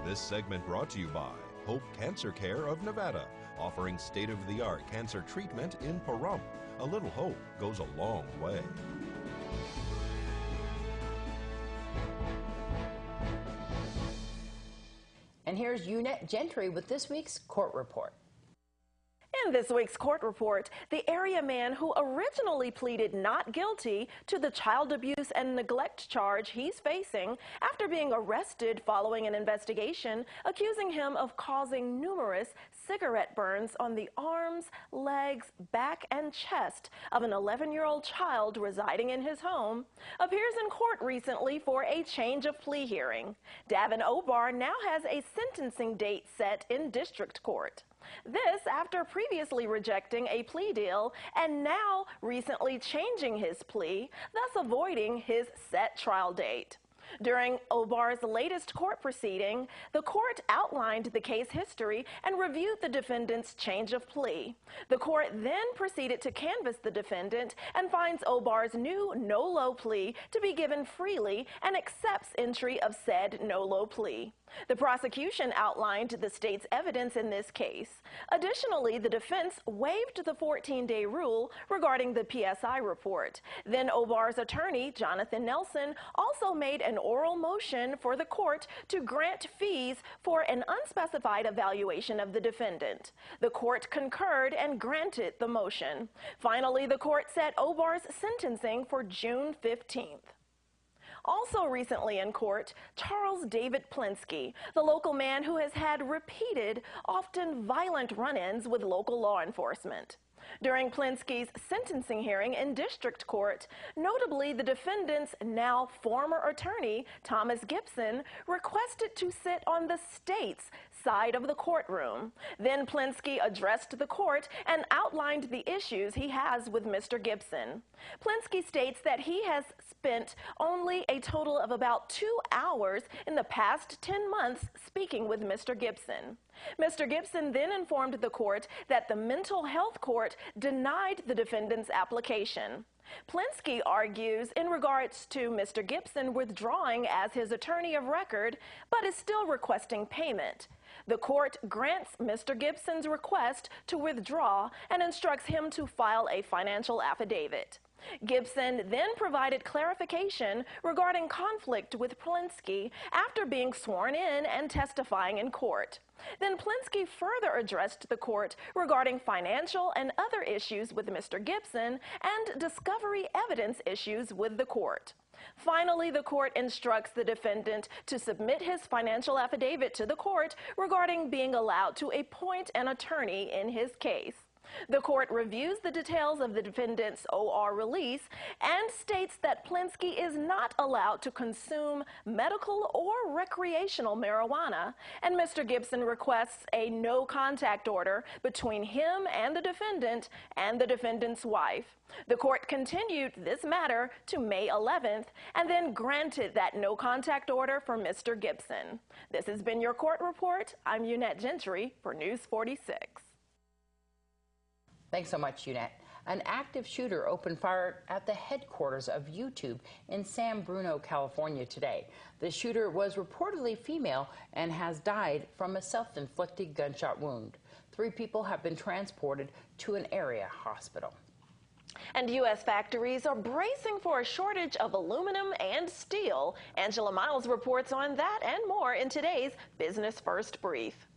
This segment brought to you by Hope Cancer Care of Nevada, offering state-of-the-art cancer treatment in Pahrump. A little hope goes a long way. And here's Eunette Gentry with this week's court report. In this week's court report, the area man who originally pleaded not guilty to the child abuse and neglect charge he's facing after being arrested following an investigation accusing him of causing numerous cigarette burns on the arms, legs, back, and chest of an 11-year-old child residing in his home, appears in court recently for a change of plea hearing. Davin Obar now has a sentencing date set in district court. This after previously rejecting a plea deal and now recently changing his plea, thus avoiding his set trial date. During Obar's latest court proceeding, the court outlined the case history and reviewed the defendant's change of plea. The court then proceeded to canvass the defendant and finds Obar's new no-low plea to be given freely and accepts entry of said no-low plea. The prosecution outlined the state's evidence in this case. Additionally, the defense waived the 14-day rule regarding the PSI report. Then Obar's attorney, Jonathan Nelson, also made an oral motion for the court to grant fees for an unspecified evaluation of the defendant. The court concurred and granted the motion. Finally, the court set Obar's sentencing for June 15th. Also recently in court, Charles David Plinsky, the local man who has had repeated, often violent run-ins with local law enforcement. During Plinsky's sentencing hearing in district court, notably the defendant's now former attorney, Thomas Gibson, requested to sit on the state's side of the courtroom. Then Plinsky addressed the court and outlined the issues he has with Mr. Gibson. Plinsky states that he has spent only a total of about 2 hours in the past 10 months speaking with Mr. Gibson. Mr. Gibson then informed the court that the mental health court denied the defendant's application. Plinsky argues in regards to Mr. Gibson withdrawing as his attorney of record, but is still requesting payment. The court grants Mr. Gibson's request to withdraw and instructs him to file a financial affidavit. Gibson then provided clarification regarding conflict with Plinsky after being sworn in and testifying in court. Then Plinsky further addressed the court regarding financial and other issues with Mr. Gibson and discovery evidence issues with the court. Finally, the court instructs the defendant to submit his financial affidavit to the court regarding being allowed to appoint an attorney in his case. The court reviews the details of the defendant's OR release and states that Plinsky is not allowed to consume medical or recreational marijuana, and Mr. Gibson requests a no-contact order between him and the defendant's wife. The court continued this matter to May 11th and then granted that no-contact order for Mr. Gibson. This has been your court report. I'm Eunette Gentry for News 46. Thanks so much, Eunette. An active shooter opened fire at the headquarters of YouTube in San Bruno, California today. The shooter was reportedly female and has died from a self-inflicted gunshot wound. 3 people have been transported to an area hospital. And U.S. factories are bracing for a shortage of aluminum and steel. Angela Miles reports on that and more in today's Business First Brief.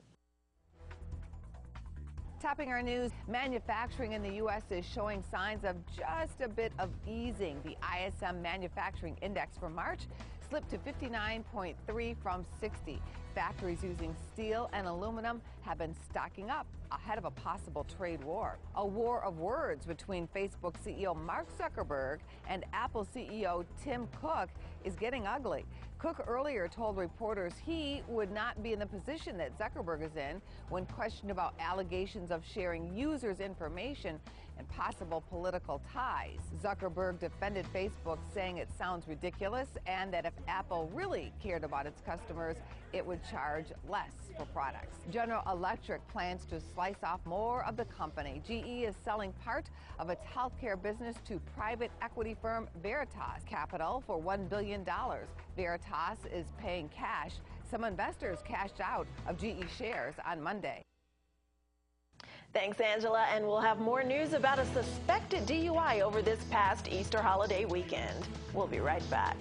Topping our news, manufacturing in the U.S. is showing signs of just a bit of easing. The ISM Manufacturing Index for March slipped to 59.3 from 60. Factories using steel and aluminum have been stocking up ahead of a possible trade war. A war of words between Facebook CEO Mark Zuckerberg and Apple CEO Tim Cook is getting ugly. Cook earlier told reporters he would not be in the position that Zuckerberg is in when questioned about allegations of sharing users' information and possible political ties. Zuckerberg defended Facebook, saying it sounds ridiculous and that if Apple really cared about its customers, it would charge less for products. General Electric plans to slice off more of the company. GE is selling part of its healthcare business to private equity firm Veritas Capital for $1 billion. Veritas is paying cash Some investors cashed out of GE shares on Monday. Thanks, Angela, and we'll have more news about a suspected DUI over this past Easter holiday weekend. We'll be right back.